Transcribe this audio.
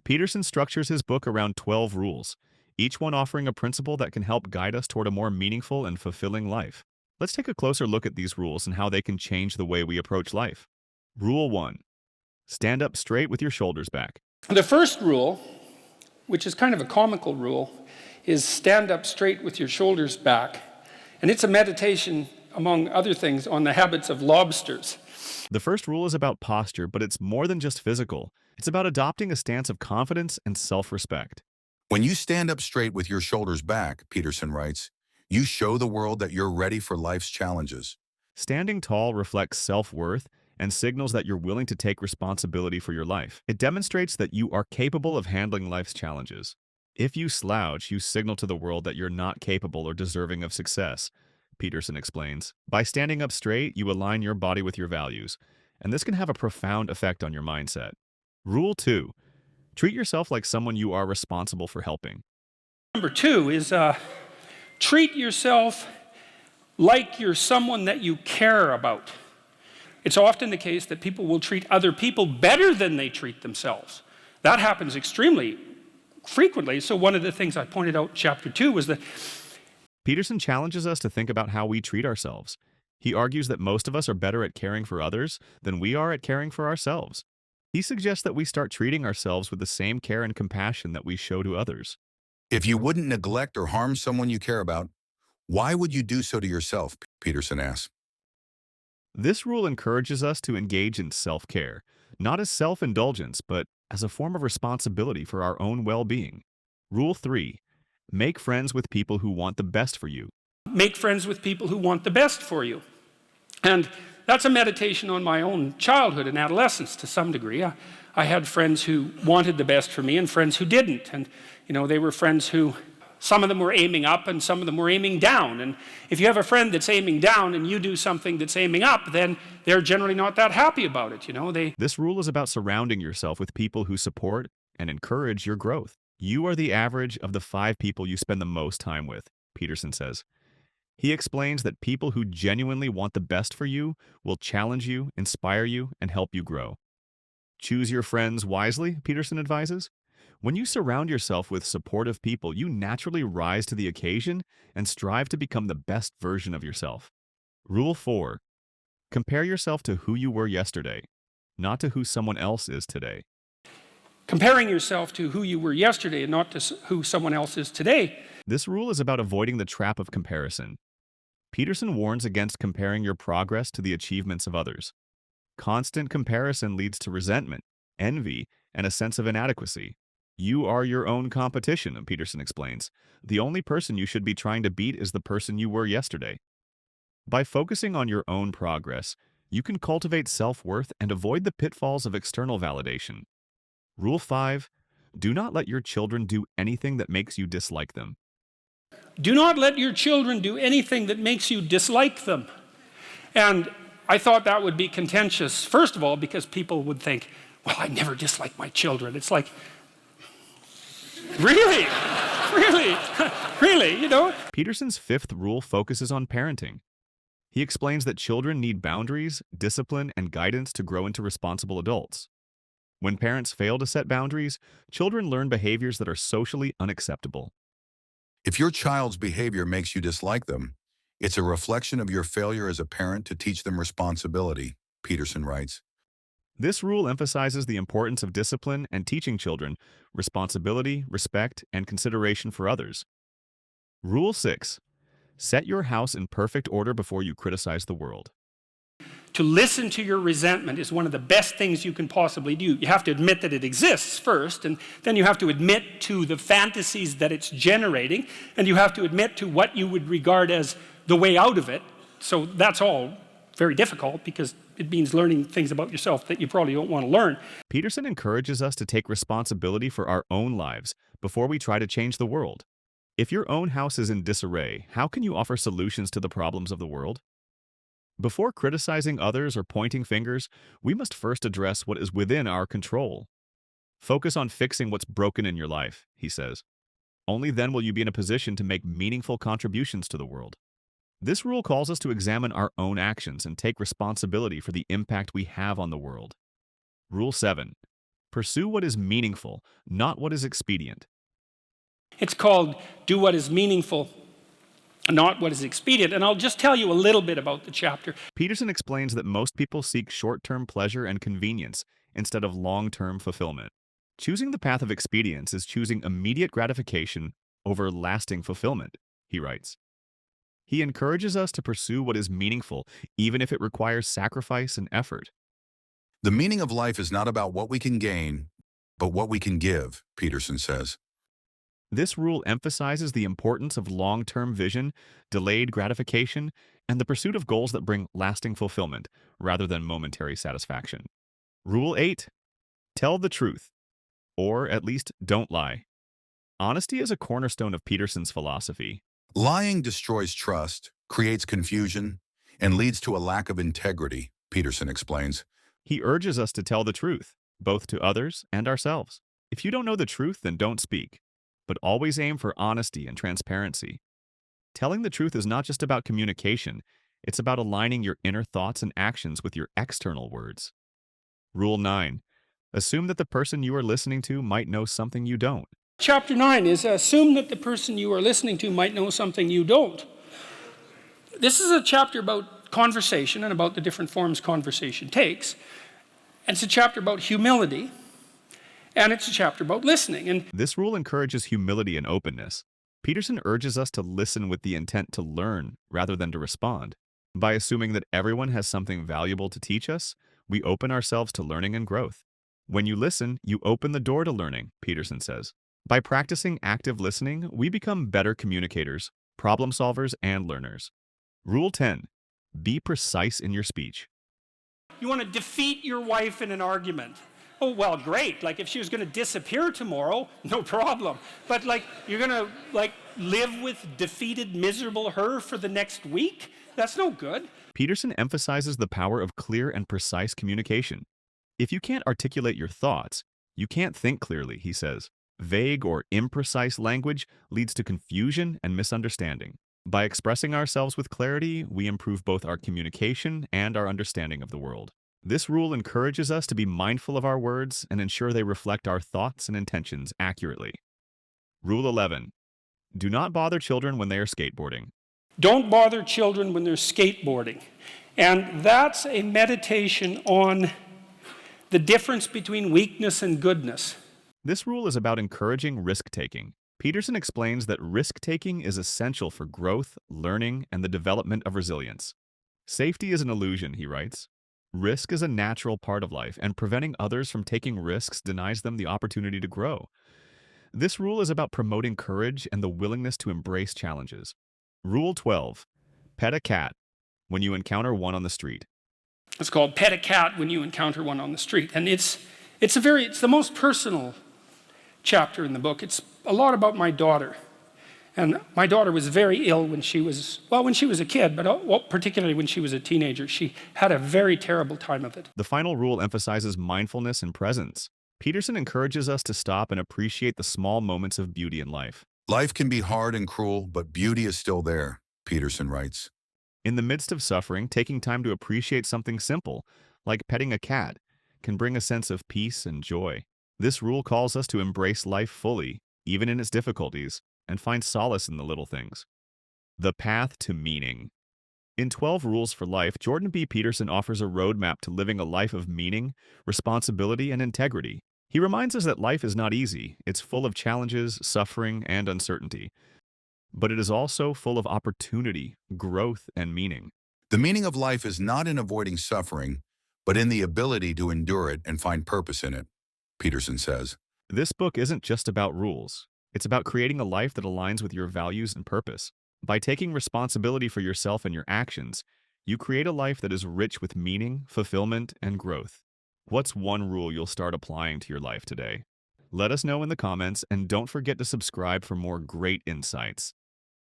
Peterson structures his book around 12 rules, each one offering a principle that can help guide us toward a more meaningful and fulfilling life. Let's take a closer look at these rules and how they can change the way we approach life. Rule 1. Stand up straight with your shoulders back. The first rule, which is kind of a comical rule, is stand up straight with your shoulders back. And it's a meditation, among other things, on the habits of lobsters. The first rule is about posture, but it's more than just physical. It's about adopting a stance of confidence and self-respect. When you stand up straight with your shoulders back, Peterson writes, you show the world that you're ready for life's challenges. Standing tall reflects self-worth and signals that you're willing to take responsibility for your life. It demonstrates that you are capable of handling life's challenges. If you slouch, you signal to the world that you're not capable or deserving of success, Peterson explains. By standing up straight, you align your body with your values, and this can have a profound effect on your mindset. Rule 2. Treat yourself like someone you are responsible for helping. Number 2 is treat yourself like you're someone that you care about. It's often the case that people will treat other people better than they treat themselves. That happens extremely frequently. So one of the things I pointed out in chapter 2 was that Peterson challenges us to think about how we treat ourselves. He argues that most of us are better at caring for others than we are at caring for ourselves. He suggests that we start treating ourselves with the same care and compassion that we show to others. If you wouldn't neglect or harm someone you care about, why would you do so to yourself? Peterson asks. This rule encourages us to engage in self-care, not as self-indulgence, but as a form of responsibility for our own well-being. Rule 3. Make friends with people who want the best for you. make friends with people who want the best for you. And that's a meditation on my own childhood and adolescence to some degree. I had friends who wanted the best for me and friends who didn't. And, they were friends who, some of them were aiming up and some of them were aiming down. And if you have a friend that's aiming down and you do something that's aiming up, then they're generally not that happy about it, This rule is about surrounding yourself with people who support and encourage your growth. You are the average of the 5 people you spend the most time with, Peterson says. He explains that people who genuinely want the best for you will challenge you, inspire you, and help you grow. Choose your friends wisely, Peterson advises. When you surround yourself with supportive people, you naturally rise to the occasion and strive to become the best version of yourself. Rule 4. Compare yourself to who you were yesterday, not to who someone else is today. Comparing yourself to who you were yesterday and not to who someone else is today. This rule is about avoiding the trap of comparison. Peterson warns against comparing your progress to the achievements of others. Constant comparison leads to resentment, envy, and a sense of inadequacy. You are your own competition, Peterson explains. The only person you should be trying to beat is the person you were yesterday. By focusing on your own progress, you can cultivate self-worth and avoid the pitfalls of external validation. Rule 5. Do not let your children do anything that makes you dislike them. Do not let your children do anything that makes you dislike them. And I thought that would be contentious, first of all, because people would think, well, I never dislike my children. It's like, really? Really? Really, Peterson's 5th rule focuses on parenting. He explains that children need boundaries, discipline, and guidance to grow into responsible adults. When parents fail to set boundaries, children learn behaviors that are socially unacceptable. If your child's behavior makes you dislike them, it's a reflection of your failure as a parent to teach them responsibility, Peterson writes. This rule emphasizes the importance of discipline and teaching children responsibility, respect, and consideration for others. Rule 6. Set your house in perfect order before you criticize the world. To listen to your resentment is one of the best things you can possibly do. You have to admit that it exists first, and then you have to admit to the fantasies that it's generating, and you have to admit to what you would regard as the way out of it. So that's all very difficult because it means learning things about yourself that you probably don't want to learn. Peterson encourages us to take responsibility for our own lives before we try to change the world. If your own house is in disarray, how can you offer solutions to the problems of the world? Before criticizing others or pointing fingers, we must first address what is within our control. Focus on fixing what's broken in your life, he says. Only then will you be in a position to make meaningful contributions to the world. This rule calls us to examine our own actions and take responsibility for the impact we have on the world. Rule 7. Pursue what is meaningful, not what is expedient. It's called Do What Is Meaningful, Not What Is Expedient. And I'll just tell you a little bit about the chapter. Peterson explains that most people seek short-term pleasure and convenience instead of long-term fulfillment. Choosing the path of expedience is choosing immediate gratification over lasting fulfillment, he writes. He encourages us to pursue what is meaningful, even if it requires sacrifice and effort. The meaning of life is not about what we can gain, but what we can give, Peterson says. This rule emphasizes the importance of long-term vision, delayed gratification, and the pursuit of goals that bring lasting fulfillment rather than momentary satisfaction. Rule 8. Tell the truth, or at least don't lie. Honesty is a cornerstone of Peterson's philosophy. Lying destroys trust, creates confusion, and leads to a lack of integrity, Peterson explains. He urges us to tell the truth, both to others and ourselves. If you don't know the truth, then don't speak, but always aim for honesty and transparency. Telling the truth is not just about communication, it's about aligning your inner thoughts and actions with your external words. Rule 9. Assume that the person you are listening to might know something you don't. Chapter 9 is assume that the person you are listening to might know something you don't. This is a chapter about conversation and about the different forms conversation takes. And it's a chapter about humility, and it's a chapter about listening. And This rule encourages humility and openness. Peterson urges us to listen with the intent to learn rather than to respond. By assuming that everyone has something valuable to teach us, we open ourselves to learning and growth. When you listen, you open the door to learning, Peterson says. By practicing active listening, we become better communicators, problem solvers, and learners. Rule 10. Be precise in your speech. you want to defeat your wife in an argument. Oh, well, great. Like, if she was going to disappear tomorrow, no problem. But, like, you're going to, like, live with defeated, miserable her for the next week? That's no good. Peterson emphasizes the power of clear and precise communication. If you can't articulate your thoughts, you can't think clearly, he says. Vague or imprecise language leads to confusion and misunderstanding. By expressing ourselves with clarity, we improve both our communication and our understanding of the world. This rule encourages us to be mindful of our words and ensure they reflect our thoughts and intentions accurately. Rule 11. Do not bother children when they are skateboarding. Don't bother children when they're skateboarding. And that's a meditation on the difference between weakness and goodness. This rule is about encouraging risk-taking. Peterson explains that risk-taking is essential for growth, learning, and the development of resilience. Safety is an illusion, he writes. Risk is a natural part of life, and preventing others from taking risks denies them the opportunity to grow. This rule is about promoting courage and the willingness to embrace challenges. Rule 12. Pet a cat when you encounter one on the street. It's called Pet a Cat When You Encounter One on the Street. And it's the most personal chapter in the book. It's a lot about my daughter. And my daughter was very ill when she was a kid, but particularly when she was a teenager. She had a very terrible time of it. The final rule emphasizes mindfulness and presence. Peterson encourages us to stop and appreciate the small moments of beauty in life. Life can be hard and cruel, but beauty is still there, Peterson writes. In the midst of suffering, taking time to appreciate something simple, like petting a cat, can bring a sense of peace and joy. This rule calls us to embrace life fully, even in its difficulties, and find solace in the little things. The path to meaning. In 12 Rules for Life, Jordan B. Peterson offers a roadmap to living a life of meaning, responsibility, and integrity. He reminds us that life is not easy. It's full of challenges, suffering, and uncertainty. But it is also full of opportunity, growth, and meaning. The meaning of life is not in avoiding suffering, but in the ability to endure it and find purpose in it, Peterson says. This book isn't just about rules. It's about creating a life that aligns with your values and purpose. By taking responsibility for yourself and your actions, you create a life that is rich with meaning, fulfillment, and growth. What's one rule you'll start applying to your life today? Let us know in the comments, and don't forget to subscribe for more great insights.